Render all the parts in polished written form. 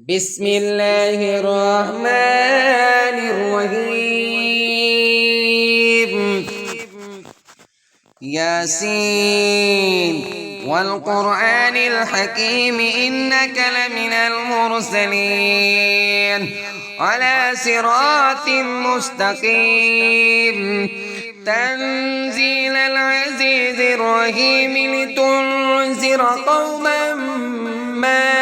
بسم الله الرحمن الرحيم. ياسين والقرآن الحكيم إنك لمن المرسلين على صراط مستقيم. تنزيل العزيز الرحيم لتنذر قوما ما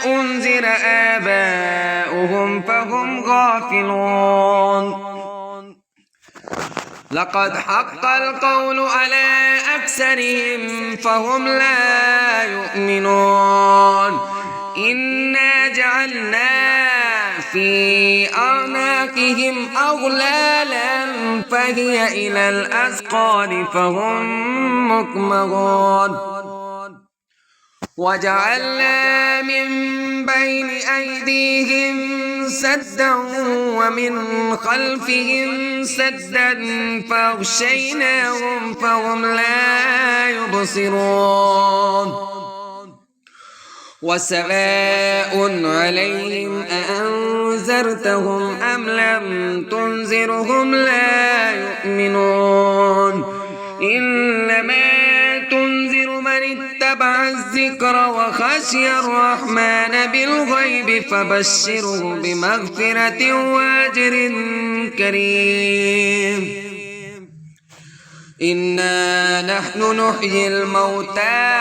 أنذر آباؤهم فهم غافلون. لقد حق القول على أكثرهم فهم لا يؤمنون. إنا جعلنا في أعناقهم أغلالا فهي إلى الأذقان فهم مقمحون. وجعلنا من بين أيديهم سدا ومن خلفهم سدا فأغشيناهم فهم لا يبصرون. وسواء عليهم أأنذرتهم أم لم تنذرهم لا يؤمنون. إنما تنذر من اتبع الذكر وخشي الرحمن بالغيب فبشره بمغفرة وأجر كريم. إنا نحن نحيي الموتى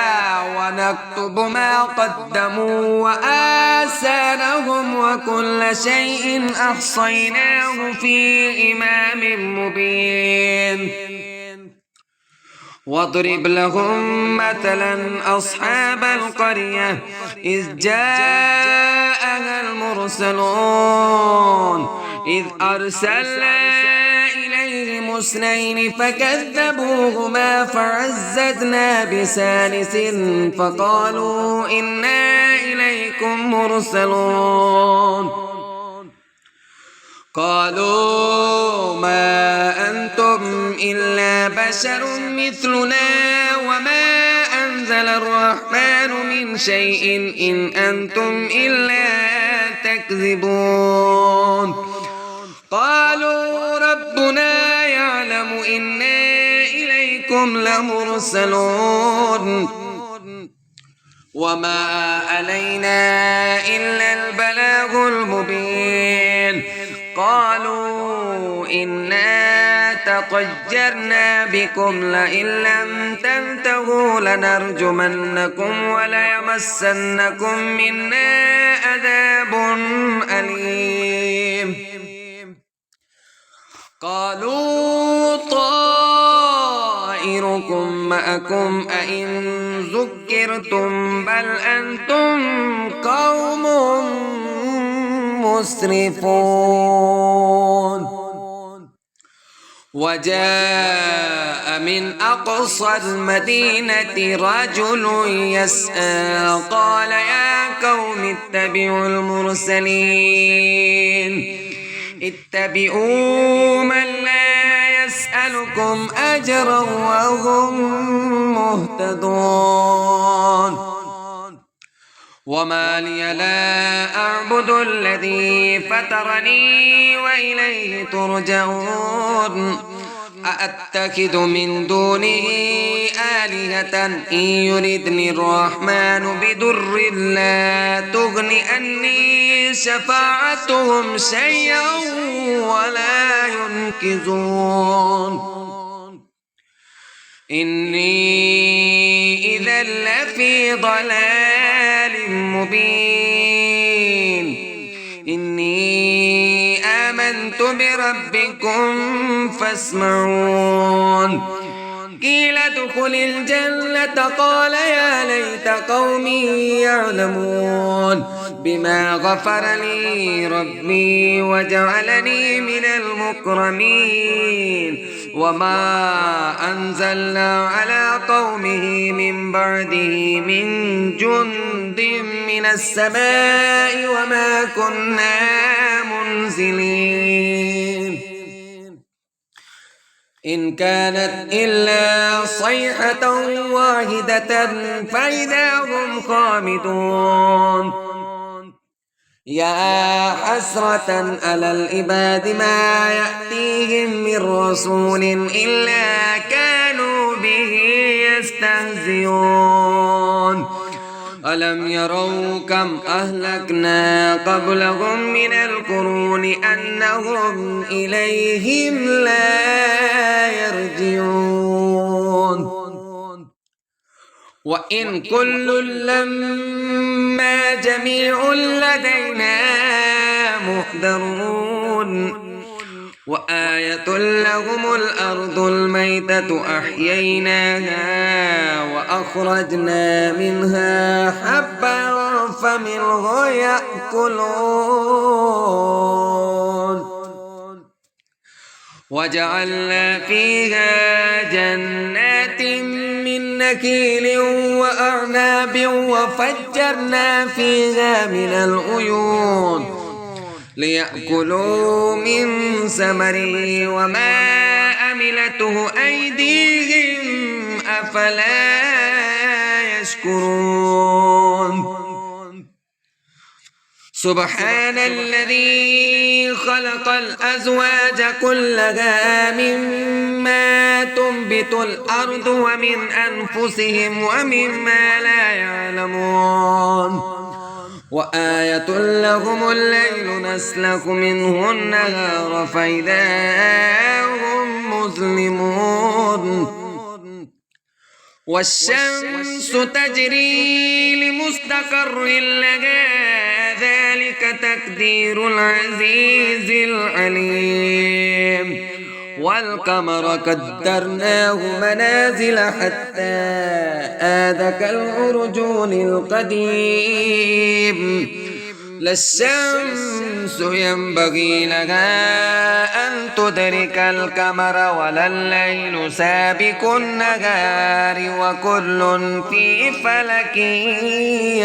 ونكتب ما قدموا وآثارهم وكل شيء أحصيناه في إمام مبين. واضرب لهم مثلا أصحاب القرية إذ جاءها المرسلون إذ أرسلنا إليهم اثنين فكذبوهما فعززنا بثالث فقالوا إنا إليكم مرسلون. قالوا ما أنتم إلا بشر مثلنا وما أنزل الرحمن من شيء إن أنتم إلا تكذبون. قالوا ربنا يعلم إنا إليكم لمرسلون وما علينا إلا البلاغ المبين. قالوا إنا تطيرنا بكم لئن لم تنتهوا لنرجمنكم وليمسنكم منا عذاب أليم. قالوا طائركم معكم أئن ذكرتم بل أنتم قوم مسرفون. وجاء من أقصى المدينة رجل يسعى قال يا قوم اتبعوا المرسلين اتبعوا من لا يسألكم أجرا وهم مهتدون. وما لي لا أعبد الذي فطرني وإليه ترجعون. أأتخذ من دونه آلهة إن يردني الرحمن بضر لا تغن عني شفاعتهم شيئا ولا ينقذون. إني إذا لفي ضلال مبين. إني آمنت بربكم فاسمعون. قيل ادخل الجنة قال يا ليت قومي يعلمون بما غفر لي ربي وجعلني من المكرمين. وما أنزلنا على قومه من بعده من جند من السماء وما كنا منزلين. إن كانت إلا صيحة واحدة فإذا هم خامدون. يا حسرة على العباد ما يأتيهم من رسول إلا كانوا به يستهزئون ألم يروا كم أهلكنا قبلهم من القرون أنهم إليهم لا يرجعون وإن كل لما جميع لدينا محضرون وآية لهم الأرض الميتة أحييناها وأخرجنا منها حبا فمنه يأكلون وجعلنا فيها جنات من نخيل وأعناب وفجرنا فيها من العيون ليأكلوا من ثمره وما عملته أيديهم أفلا يشكرون سبحان الذي خلق الأزواج كلها مما تنبت الأرض ومن أنفسهم ومما لا يعلمون وآية لهم الليل نسلخ منه النهار فإذا هم مظلمون والشمس تجري لمستقر لها ذلك تقدير العزيز العليم والقمر قدرناه منازل حتى عاد كالعرجون القديم لا الشمس ينبغي لها أن تدرك القمر ولا الليل سابق النهار وكل في فلك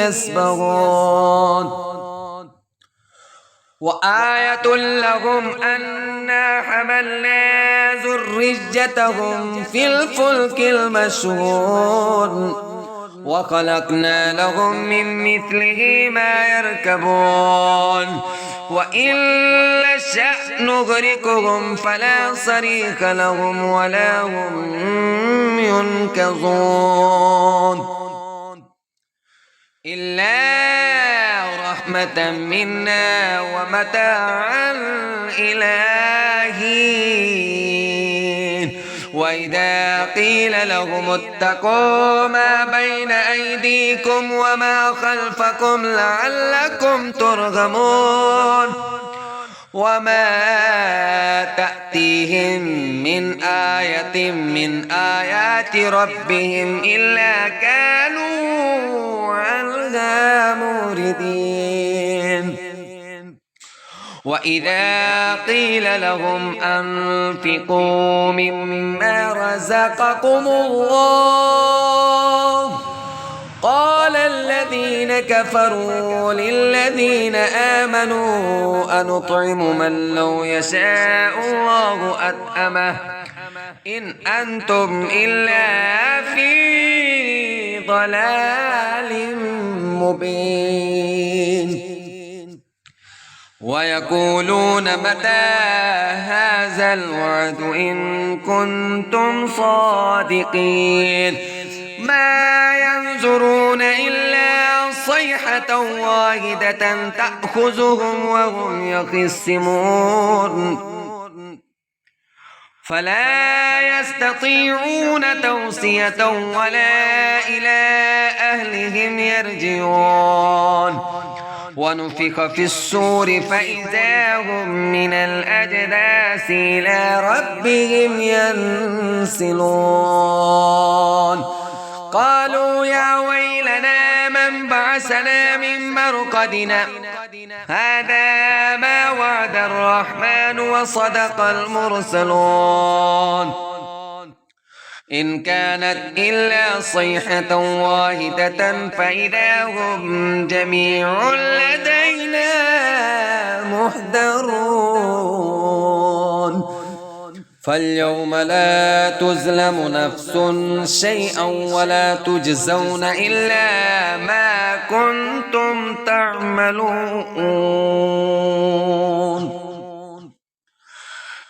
يسبحون وآية لهم أنا حملنا ذريتهم في الفلك المشحون وخلقنا لهم من مثله ما يركبون وإن نشأ نغرقهم فلا صريخ لهم ولا هم ينقذون إلا رحمة منا ومتاعا إلى حين وإذا قيل لهم اتقوا ما بين أيديكم وما خلفكم لعلكم ترحمون وما تأتيهم من آية من آيات ربهم إلا كانوا عنها موردين وإذا قيل لهم أنفقوا مما رزقكم الله قال الذين كفروا للذين آمنوا أنطعم من لو يشاء الله أطعمه إن أنتم إلا في ضلال مبين ويقولون متى هذا الوعد إن كنتم صادقين ما ينظرون إلا صيحة واحدة تأخذهم وهم يخصمون فلا يستطيعون توصية ولا إلى أهلهم يرجعون ونفخ في الصور فإذا هم من الأجداث إلى ربهم ينسلون قالوا يا ويلنا من بعثنا من مرقدنا هذا ما وعد الرحمن وصدق المرسلون إن كانت إلا صيحة واحدة فإذا هم جميع لدينا محضرون فاليوم لا تظلم نفس شيئا ولا تجزون إلا ما كنتم تعملون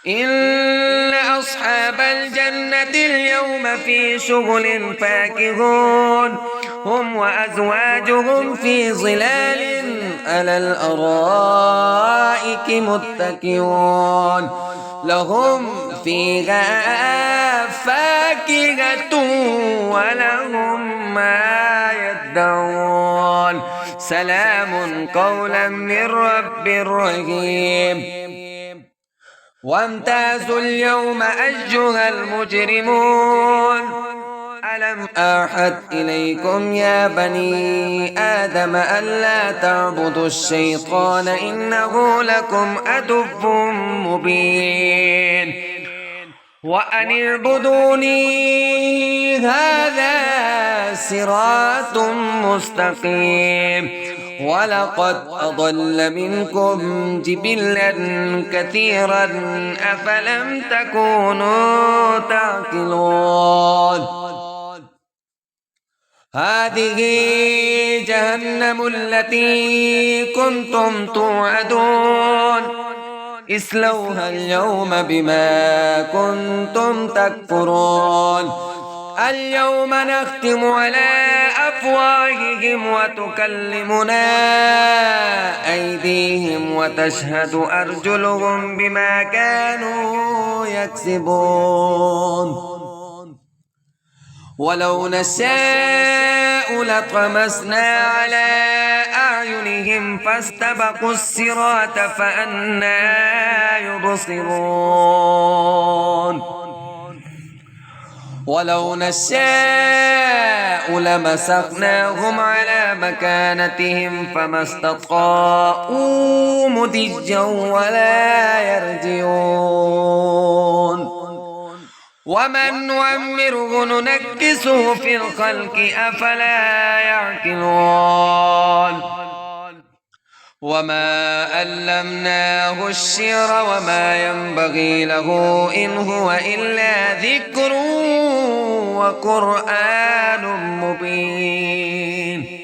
إن أصحاب الجنة اليوم في شغل فاكهون هم وأزواجهم في ظلال على الأرائك متكئون لهم فيها فاكهة ولهم ما يدعون سلام قولا من رب رحيم وامتازوا اليوم أيها المجرمون ألم أعهد إليكم يا بني آدم ألا تعبدوا الشيطان إنه لكم عدو مبين وأن اعبدوني هذا صراط مستقيم ولقد أضل منكم جبلا كثيرا أفلم تكونوا تعقلون هذه جهنم التي كنتم توعدون اصلوها اليوم بما كنتم تكفرون اليوم نختم على أفواههم وتكلمنا أيديهم وتشهد أرجلهم بما كانوا يكسبون ولو نشاء لطمسنا على أعينهم فاستبقوا الصراط فأنى يبصرون ولو نشاء لمسخناهم على مكانتهم فما استطاعوا مضجا ولا يرجعون ومن نعمره ننكسه في الخلق أفلا يعقلون وما علمناه الشعر وما ينبغي له إن هو إلا ذكر وقرآن مبين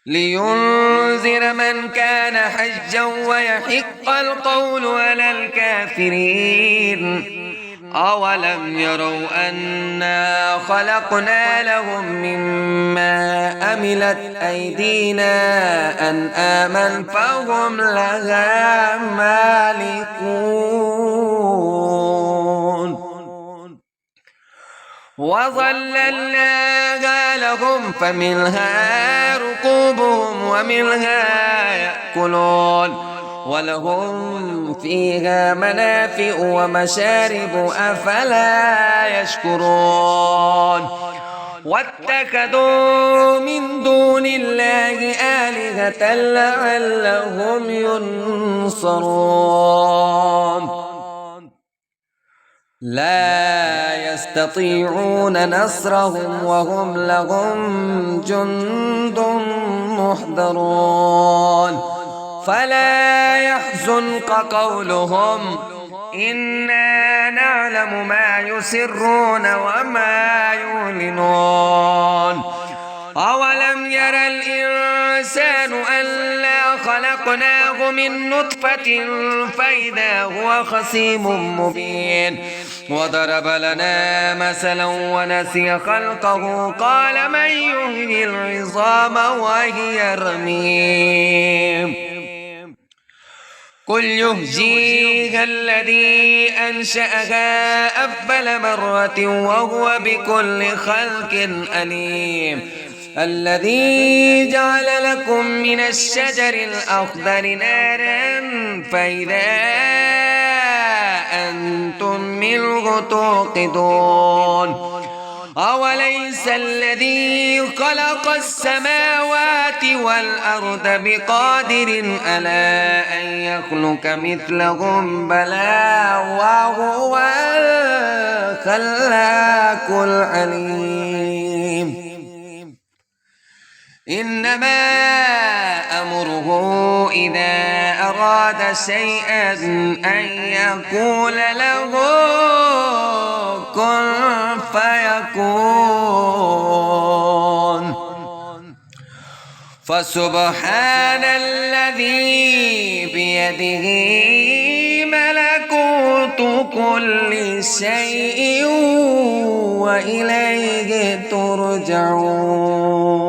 لينذر من كان حجا ويحق القول على الكافرين أولم يروا أنا خلقنا لهم مما عملت أيدينا أنعاما فهم لها مالكون وظللناها لهم فمنها ركوبهم ومنها يأكلون ولهم فيها منافع ومشارب أفلا يشكرون واتخذوا من دون الله آلهة لعلهم ينصرون لا يستطيعون نصرهم وهم لهم جند محضرون فلا يحزنك قولهم إنا نعلم ما يسرون وما يعلنون أولم ير الإنسان أنا خلقناه من نطفة فإذا هو خصيم مبين وضرب لنا مثلا ونسي خلقه قال من يحيي العظام وهي رميم قل يحييها الذي أنشأها أول مرة وهو بكل خلق عليم الذي جعل لكم من الشجر الأخضر نارا فإذا أنتم منه توقدون أوليس الذي خلق السماوات والأرض بقادر على أن يخلق مثلهم بلى وهو الخلاق العليم إنما أمره إذا أراد شيئا أن يقول له كن فيكون فسبحان الذي بيده ملكوت كل شيء وإليه ترجعون.